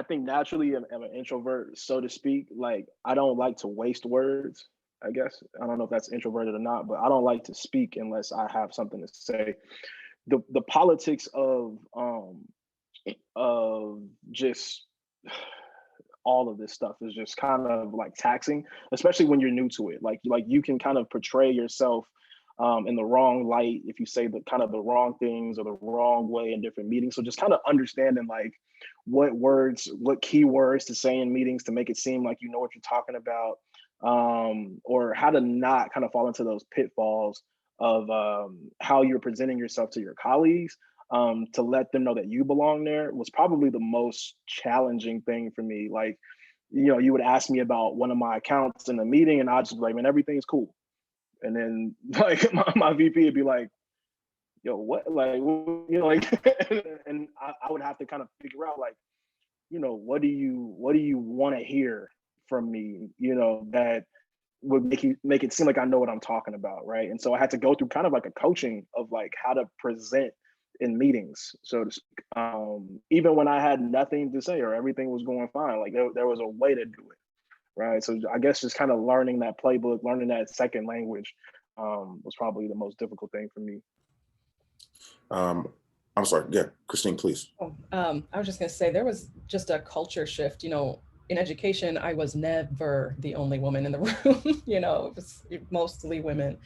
think naturally I'm an introvert, so to speak. Like I don't like to waste words, I guess. I don't know if that's introverted or not, but I don't like to speak unless I have something to say. The politics of just all of this stuff is just kind of like taxing, especially when you're new to it. Like you can kind of portray yourself in the wrong light if you say the kind of the wrong things or the wrong way in different meetings. So just kind of understanding like what key words to say in meetings to make it seem like you know what you're talking about, or how to not kind of fall into those pitfalls of how you're presenting yourself to your colleagues, to let them know that you belong there was probably the most challenging thing for me. Like, you would ask me about one of my accounts in a meeting and I'd just be like, man, everything's cool. And then like my VP would be like, yo, what? Like, and I would have to kind of figure out like, what do you want to hear from me, that would make it seem like I know what I'm talking about, right? And so I had to go through kind of like a coaching of like how to present in meetings, so to speak. Even when I had nothing to say or everything was going fine, like there was a way to do it, right? So I guess just kind of learning that playbook, learning that second language, was probably the most difficult thing for me. I'm sorry, yeah, Christine, please. I was just gonna say there was just a culture shift, in education, I was never the only woman in the room, it was mostly women,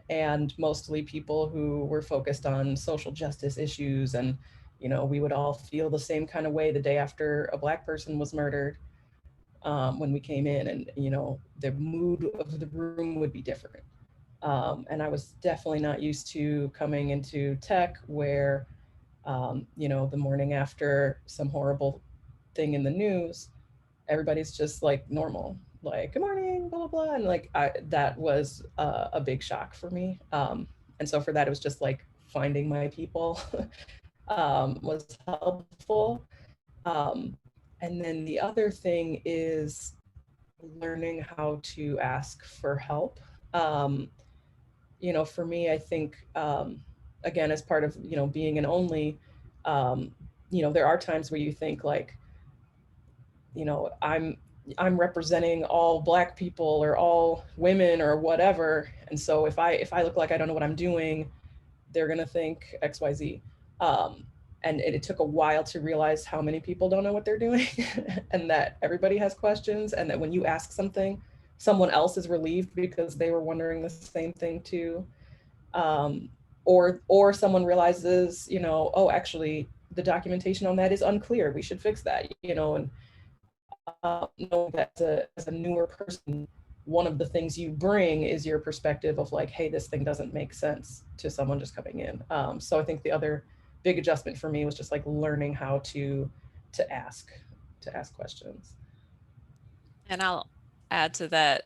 and mostly people who were focused on social justice issues. And, we would all feel the same kind of way the day after a Black person was murdered, when we came in, and, the mood of the room would be different. And I was definitely not used to coming into tech where, the morning after some horrible thing in the news, everybody's just like normal, like, good morning, blah, blah, blah. And like, that was a big shock for me. And so for that, it was just like finding my people was helpful. And then the other thing is learning how to ask for help. For me, I think, again, as part of, being an only, there are times where you think like, I'm representing all Black people or all women or whatever. And so if I look like I don't know what I'm doing, they're going to think XYZ. And it took a while to realize how many people don't know what they're doing and that everybody has questions, and that when you ask something, someone else is relieved because they were wondering the same thing too. Or someone realizes, you know, oh, actually the documentation on that is unclear. We should fix that, you know, and know that as a newer person, one of the things you bring is your perspective of like, hey, this thing doesn't make sense to someone just coming in. So I think the other big adjustment for me was just like learning how to ask questions. And I'll add to that,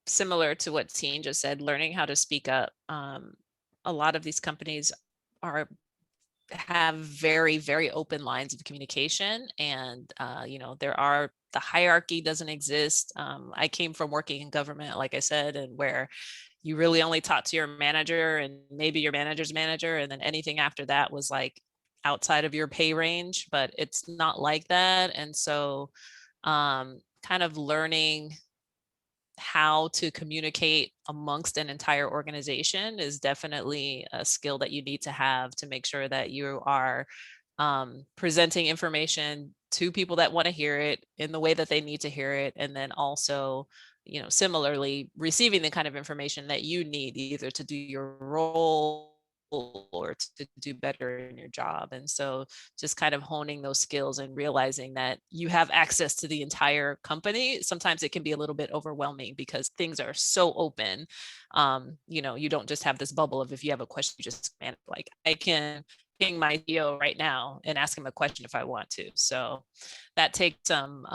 similar to what Teen just said, learning how to speak up. A lot of these companies have very, very open lines of communication, and you know, the hierarchy doesn't exist. I came from working in government, like I said, and where you really only talk to your manager and maybe your manager's manager, and then anything after that was like outside of your pay range, but it's not like that. And so kind of learning how to communicate amongst an entire organization is definitely a skill that you need to have to make sure that you are presenting information to people that want to hear it in the way that they need to hear it, and then also, you know, similarly receiving the kind of information that you need either to do your role or to do better in your job. And so just kind of honing those skills and realizing that you have access to the entire company. Sometimes it can be a little bit overwhelming because things are so open. You know, you don't just have this bubble of, if you have a question, you just like, I can ping my CEO right now and ask him a question if I want to. So that takes some,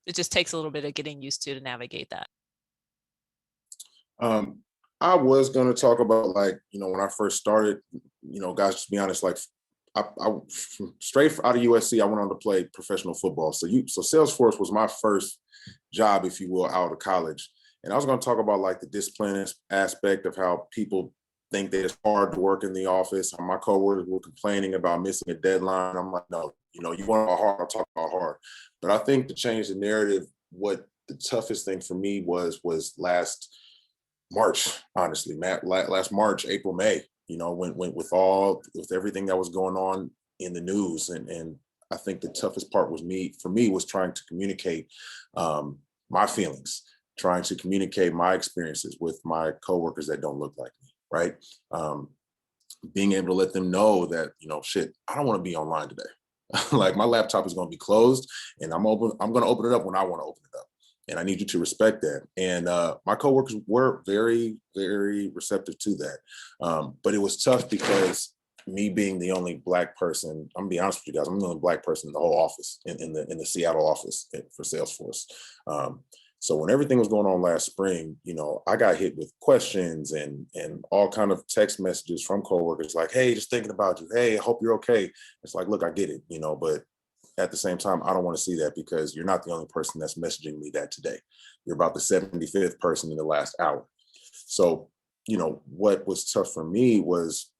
it just takes a little bit of getting used to navigate that. I was going to talk about, like, you know, when I first started, you know, guys, to be honest, like I straight out of USC, I went on to play professional football. So Salesforce was my first job, if you will, out of college. And I was going to talk about like the discipline aspect of how people think that it's hard to work in the office. How my coworkers were complaining about missing a deadline. I'm like, no, you know, you want about hard, I'll talk about hard. But I think to change the narrative, what the toughest thing for me was last March, honestly, Matt, last March, April, May, you know, when with everything that was going on in the news. And I think the toughest part was was trying to communicate my feelings, trying to communicate my experiences with my coworkers that don't look like me, right? Being able to let them know that, you know, shit, I don't want to be online today. Like, my laptop is going to be closed and I'm going to open it up when I want to open it up. And I need you to respect that. And my coworkers were very, very receptive to that. But it was tough because me being the only Black person, I'm gonna be honest with you guys, I'm the only Black person in the whole office, in the Seattle office for Salesforce. So when everything was going on last spring, you know, I got hit with questions and all kind of text messages from coworkers like, hey, just thinking about you. Hey, I hope you're okay. It's like, look, I get it, you know, but at the same time, I don't want to see that, because you're not the only person that's messaging me that today. You're about the 75th person in the last hour. So, you know, what was tough for me was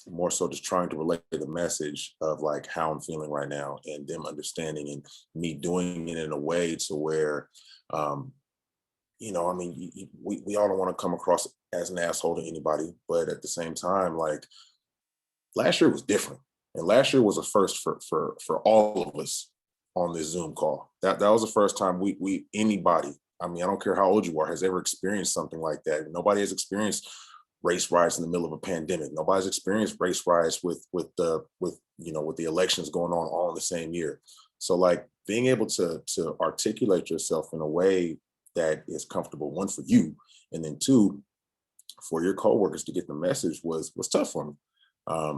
more so just trying to relate the message of like how I'm feeling right now, and them understanding, and me doing it in a way to where, you know, I mean, we all don't want to come across as an asshole to anybody, but at the same time, like, last year was different. And last year was a first for all of us on this Zoom call. That was the first time anybody, I mean, I don't care how old you are, has ever experienced something like that. Nobody has experienced race riots in the middle of a pandemic. Nobody's experienced race riots with the elections going on all in the same year. So like, being able to articulate yourself in a way that is comfortable, one, for you, and then two, for your coworkers to get the message was tough for me.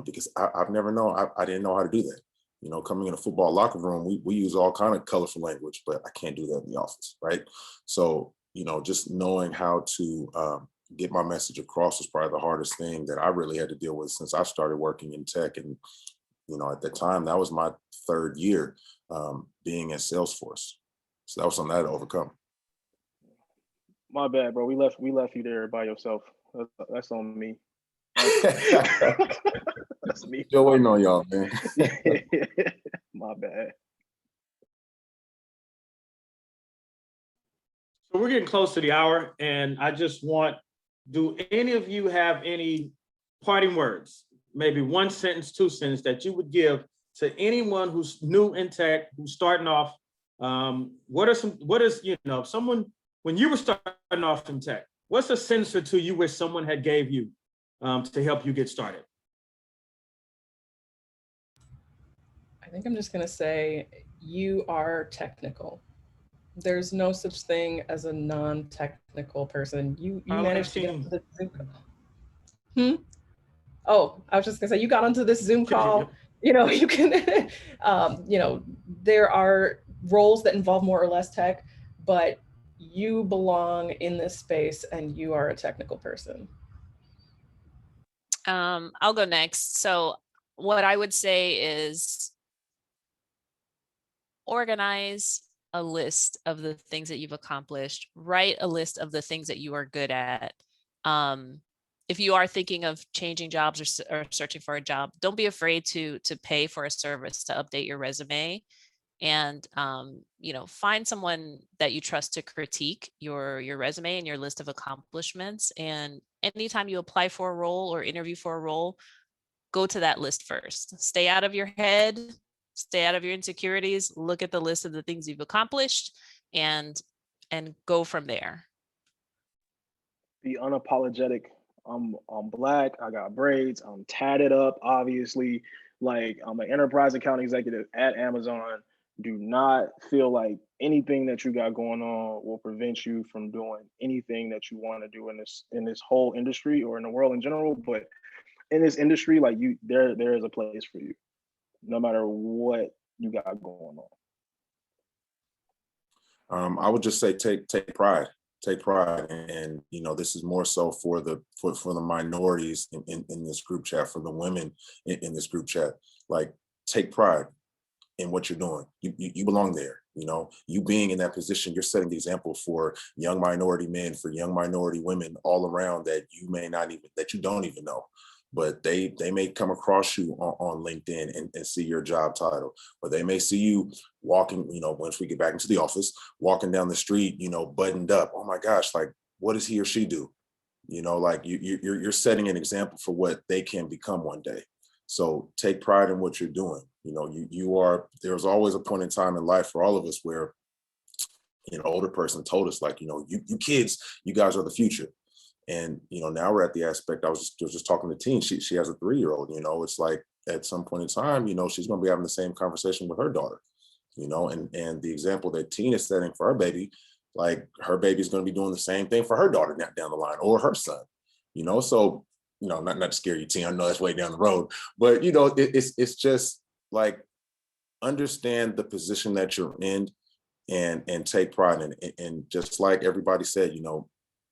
Because I've never known, I didn't know how to do that. You know, coming in a football locker room, we use all kind of colorful language, but I can't do that in the office, right? So, you know, just knowing how to get my message across was probably the hardest thing that I really had to deal with since I started working in tech. And, you know, at the time, that was my third year being at Salesforce. So that was something I had to overcome. My bad, bro. We left you there by yourself. That's on me. That's me. Still waiting on y'all, man. My bad. So we're getting close to the hour, and I just want, do any of you have any parting words? maybe one sentence, two sentences that you would give to anyone who's new in tech, who's starting off? What is, someone, when you were starting off in tech, what's a sentence or two you wish someone had gave you to help you get started? I think I'm just going to say you are technical. There's no such thing as a non-technical person. You managed to get onto the Zoom call. Oh, I was just gonna say, you got onto this Zoom call. You know, you can, there are roles that involve more or less tech, but you belong in this space and you are a technical person. I'll go next. So what I would say is organize a list of the things that you've accomplished, write a list of the things that you are good at. If you are thinking of changing jobs or searching for a job, don't be afraid to pay for a service to update your resume, and find someone that you trust to critique your resume and your list of accomplishments. And anytime you apply for a role or interview for a role, go to that list first. Stay out of your head, stay out of your insecurities, look at the list of the things you've accomplished and go from there. Be unapologetic. I'm Black, I got braids, I'm tatted up, obviously. Like, I'm an enterprise account executive at Amazon. Do not feel like anything that you got going on will prevent you from doing anything that you want to do in this whole industry or in the world in general. But in this industry, like, there is a place for you, no matter what you got going on. I would just say take pride. Take pride, and this is more so for the minorities in this group chat, for the women in this group chat. Like, take pride in what you're doing. You belong there. You being in that position, you're setting the example for young minority men, for young minority women all around that you don't even know. But they may come across you on LinkedIn and see your job title, or they may see you walking, once we get back into the office, walking down the street, buttoned up. Oh my gosh, like, what does he or she do? Like, you're setting an example for what they can become one day. So take pride in what you're doing. There's always a point in time in life for all of us where, an older person told us, like, you kids, you guys are the future. And, now we're at the aspect, I was just talking to Teen, she has a 3-year-old, it's like at some point in time, she's going to be having the same conversation with her daughter, and the example that Teen is setting for her baby, like, her baby's going to be doing the same thing for her daughter down the line, or her son, so, not to scare you, Teen, I know that's way down the road, but, it's just like, understand the position that you're in and take pride in it. And just like everybody said,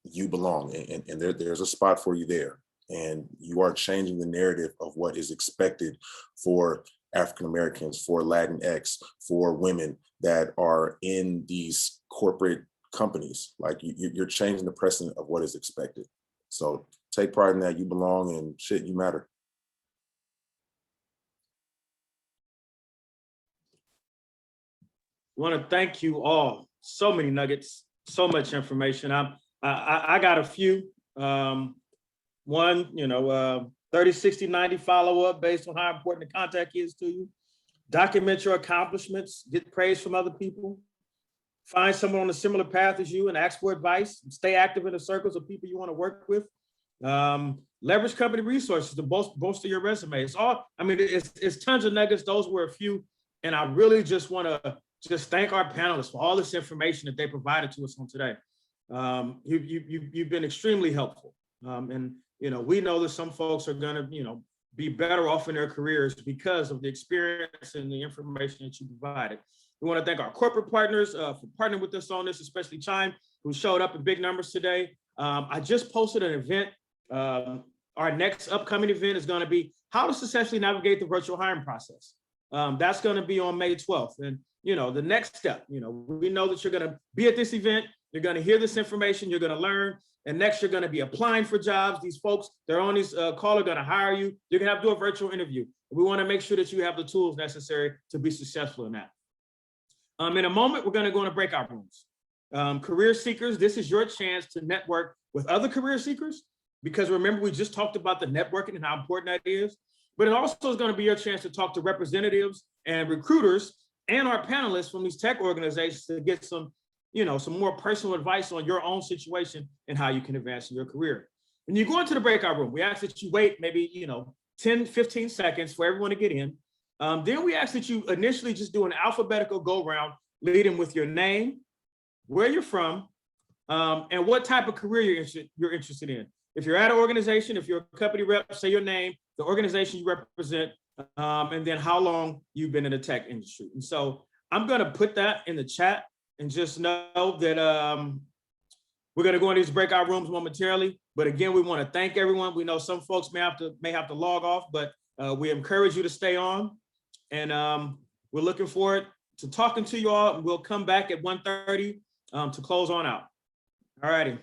you belong, and there's a spot for you there, and you are changing the narrative of what is expected for African Americans, for Latinx, for women that are in these corporate companies. Like, you're changing the precedent of what is expected. So take pride in that. You belong, and shit, you matter. I want to thank you all. So many nuggets, so much information. I got a few. One, 30, 60, 90 follow-up based on how important the contact is to you. Document your accomplishments, get praise from other people. Find someone on a similar path as you and ask for advice. Stay active in the circles of people you want to work with. Leverage company resources to bolster your resume. It's tons of nuggets. Those were a few. And I really just want to thank our panelists for all this information that they provided to us on today. You've been extremely helpful. And we know that some folks are going to, be better off in their careers because of the experience and the information that you provided. We want to thank our corporate partners for partnering with us on this, especially Chime, who showed up in big numbers today. I just posted an event. Our next upcoming event is going to be how to successfully navigate the virtual hiring process. That's going to be on May 12th. And, the next step, we know that you're going to be at this event. You're going to hear this information. You're going to learn. And next, you're going to be applying for jobs. These folks, they're on this call, are going to hire you. You're going to have to do a virtual interview. We want to make sure that you have the tools necessary to be successful in that. In a moment, we're going to go into breakout rooms. Career seekers, this is your chance to network with other career seekers, because remember, we just talked about the networking and how important that is. but it also is going to be your chance to talk to representatives and recruiters and our panelists from these tech organizations to get some, some more personal advice on your own situation and how you can advance in your career. When you go into the breakout room, we ask that you wait maybe, 10, 15 seconds for everyone to get in. Then we ask that you initially just do an alphabetical go round, leading with your name, where you're from, and what type of career you're interested in. If you're at an organization, if you're a company rep, say your name, the organization you represent, and then how long you've been in the tech industry. And so I'm going to put that in the chat, and just know that we're going to go into these breakout rooms momentarily. But again, we want to thank everyone. We know some folks may have to log off, but we encourage you to stay on. And we're looking forward to talking to you all. We'll come back at 1:30 to close on out. All righty.